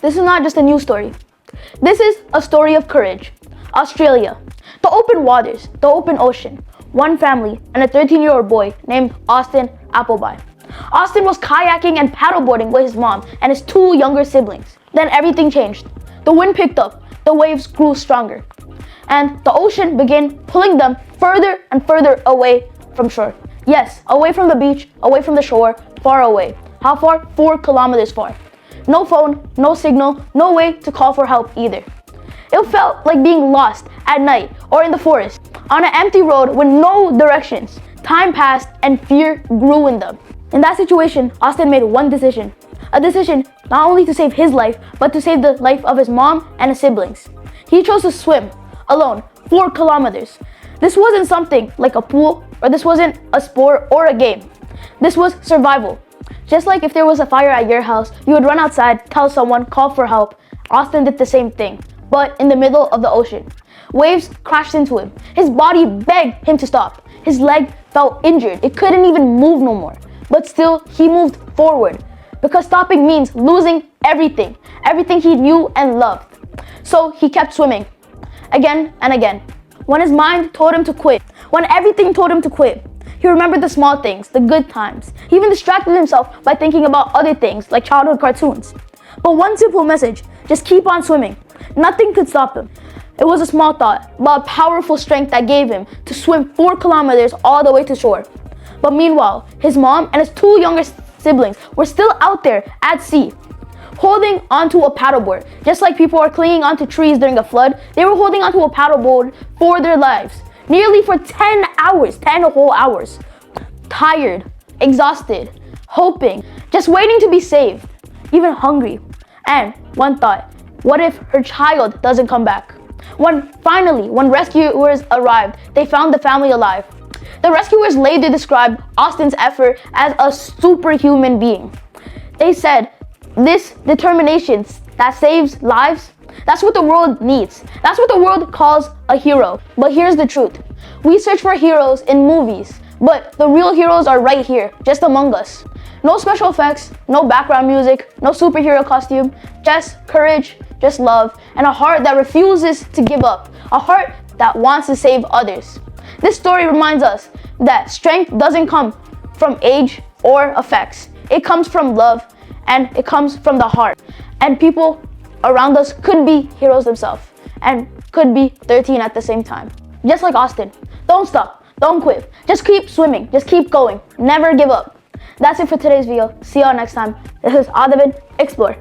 This is not just a news story. This is a story of courage. Australia. The open waters, the open ocean. One family and a 13-year-old boy named Austin Appleby. Austin was kayaking and paddleboarding with his mom and his two younger siblings. Then everything changed. The wind picked up, the waves grew stronger, and the ocean began pulling them further and further away from shore. Yes, away from the beach, away from the shore, far away. How far? 4 kilometers far. No phone, no signal, no way to call for help either. It felt like being lost at night or in the forest, on an empty road with no directions. Time passed and fear grew in them. In that situation, Austin made one decision. A decision not only to save his life, but to save the life of his mom and his siblings. He chose to swim, alone, 4 kilometers. This wasn't something like a pool, or this wasn't a sport or a game. This was survival. Just like if there was a fire at your house, you would run outside, tell someone, call for help. Austin did the same thing, but in the middle of the ocean. Waves crashed into him. His body begged him to stop. His leg felt injured. It couldn't even move no more. But still, he moved forward, because stopping means losing everything he knew and loved. So he kept swimming, again and again. When his mind told him to quit, when everything told him to quit, he remembered the small things, the good times. He even distracted himself by thinking about other things like childhood cartoons. But one simple message, just keep on swimming. Nothing could stop him. It was a small thought, but a powerful strength that gave him to swim 4 kilometers all the way to shore. But meanwhile, his mom and his 2 younger siblings were still out there at sea, holding onto a paddleboard. Just like people are clinging onto trees during a flood, they were holding onto a paddleboard for their lives. Nearly for 10 hours, 10 whole hours. Tired, exhausted, hoping, just waiting to be saved, even hungry. And one thought, what if her child doesn't come back? When rescuers arrived, they found the family alive. The rescuers later described Austin's effort as a superhuman being. They said, this determination that saves lives, that's what the world needs. That's what the world calls a hero. But here's the truth. We search for heroes in movies, but the real heroes are right here, just among us. No special effects, no background music, no superhero costume, just courage, just love, and a heart that refuses to give up, a heart that wants to save others. This story reminds us that strength doesn't come from age or effects. It comes from love, and it comes from the heart. And people around us could be heroes themselves, and could be 13 at the same time. Just like Austin. Don't stop, don't quit. Just keep swimming, just keep going. Never give up. That's it for today's video. See y'all next time. This is Adavin Explore.